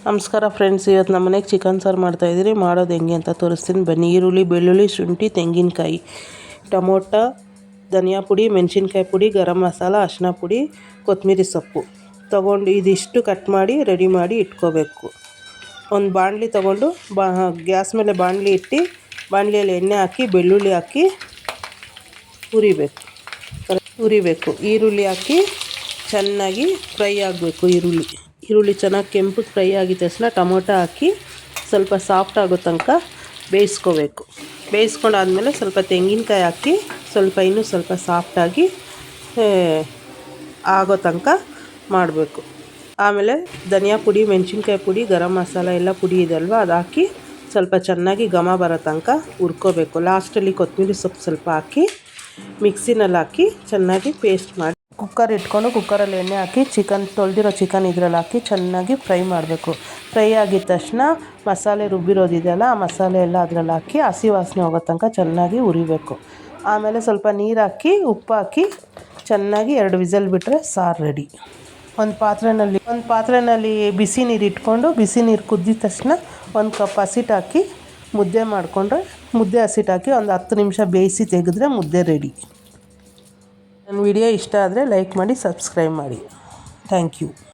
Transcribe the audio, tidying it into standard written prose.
ನಮಸ್ಕಾರ ಫ್ರೆಂಡ್ಸ್, ಇವತ್ತು ನಮ್ಮ ಮನೆಗೆ ಚಿಕನ್ ಸಾರು ಮಾಡ್ತಾಯಿದ್ದೀರಿ. ಮಾಡೋದು ಹೆಂಗೆ ಅಂತ ತೋರಿಸ್ತೀನಿ ಬನ್ನಿ. ಈರುಳ್ಳಿ, ಬೆಳ್ಳುಳ್ಳಿ, ಶುಂಠಿ, ತೆಂಗಿನಕಾಯಿ, ಟೊಮೊಟೊ, ಧನಿಯಾ ಪುಡಿ, ಮೆಣಸಿನ್ಕಾಯಿ ಪುಡಿ, ಗರಂ ಮಸಾಲ, ಅರಿಶಿನ ಪುಡಿ, ಕೊತ್ತಂಬರಿ ಸೊಪ್ಪು ತೊಗೊಂಡು ಇದಿಷ್ಟು ಕಟ್ ಮಾಡಿ ರೆಡಿ ಮಾಡಿ ಇಟ್ಕೋಬೇಕು. ಒಂದು ಬಾಣಲಿ ತೊಗೊಂಡು ಗ್ಯಾಸ್ ಮೇಲೆ ಬಾಣಲಿ ಇಟ್ಟು ಬಾಣಲಿಯಲ್ಲಿ ಎಣ್ಣೆ ಹಾಕಿ ಬೆಳ್ಳುಳ್ಳಿ ಹಾಕಿ ಉರಿಬೇಕು. ಈರುಳ್ಳಿ ಹಾಕಿ ಚೆನ್ನಾಗಿ ಫ್ರೈ ಆಗಬೇಕು. ಈರುಳ್ಳಿ ಚೆನ್ನಾಗಿ ಕೆಂಪು ಫ್ರೈ ಆಗಿದ ತಕ್ಷಣ ಟೊಮೊಟೊ ಹಾಕಿ ಸ್ವಲ್ಪ ಸಾಫ್ಟ್ ಆಗೋ ತನಕ ಬೇಯಿಸ್ಕೋಬೇಕು. ಬೇಯಿಸ್ಕೊಂಡಾದ್ಮೇಲೆ ಸ್ವಲ್ಪ ತೆಂಗಿನಕಾಯಿ ಹಾಕಿ ಇನ್ನೂ ಸ್ವಲ್ಪ ಸಾಫ್ಟಾಗಿ ಆಗೋ ತನಕ ಮಾಡಬೇಕು. ಆಮೇಲೆ ಧನಿಯಾ ಪುಡಿ, ಮೆಣಸಿನ್ಕಾಯಿ ಪುಡಿ, ಗರಂ ಮಸಾಲ ಎಲ್ಲ ಪುಡಿ ಇದಲ್ವ, ಅದು ಹಾಕಿ ಸ್ವಲ್ಪ ಚೆನ್ನಾಗಿ ಘಮ ಬರೋ ತನಕ ಹುರ್ಕೋಬೇಕು. ಲಾಸ್ಟಲ್ಲಿ ಕೊತ್ತಂಬರಿ ಸೊಪ್ಪು ಸ್ವಲ್ಪ ಹಾಕಿ ಮಿಕ್ಸಿನಲ್ಲಿ ಹಾಕಿ ಚೆನ್ನಾಗಿ ಪೇಸ್ಟ್ ಮಾಡಿ ಕುಕ್ಕರ್ ಇಟ್ಕೊಂಡು ಕುಕ್ಕರಲ್ಲಿ ಎಣ್ಣೆ ಹಾಕಿ ತೊಳೆದಿರೋ ಚಿಕನ್ ಇದ್ರಲ್ಲಿ ಹಾಕಿ ಚೆನ್ನಾಗಿ ಫ್ರೈ ಮಾಡಬೇಕು. ಫ್ರೈ ಆಗಿದ ತಕ್ಷಣ ಮಸಾಲೆ ರುಬ್ಬಿರೋದಿದೆಯಲ್ಲ, ಆ ಮಸಾಲೆ ಎಲ್ಲ ಅದರಲ್ಲಿ ಹಾಕಿ ಹಸಿ ವಾಸನೆ ಹೋಗೋ ತನಕ ಚೆನ್ನಾಗಿ ಹುರಿಬೇಕು. ಆಮೇಲೆ ಸ್ವಲ್ಪ ನೀರು ಹಾಕಿ ಉಪ್ಪು ಹಾಕಿ ಚೆನ್ನಾಗಿ 2 ವಿಸಲ್ ಬಿಟ್ಟರೆ ಸಾರು ರೆಡಿ. ಒಂದು ಪಾತ್ರೆಯಲ್ಲಿ ಬಿಸಿ ನೀರು ಇಟ್ಕೊಂಡು ಬಿಸಿ ನೀರು ಕುದ್ದಿದ ತಕ್ಷಣ 1 ಕಪ್ ಹಸಿಟ್ಟು ಹಾಕಿ ಮುದ್ದೆ ಮಾಡಿಕೊಂಡ್ರೆ ಹಸಿಟ್ಟು ಹಾಕಿ ಒಂದು 10 ನಿಮಿಷ ಬೇಯಿಸಿ ತೆಗೆದ್ರೆ ಮುದ್ದೆ ರೆಡಿ. ನನ್ನ ವಿಡಿಯೋ ಇಷ್ಟ ಆದರೆ ಲೈಕ್ ಮಾಡಿ, ಸಬ್ಸ್ಕ್ರೈಬ್ ಮಾಡಿ. Thank you.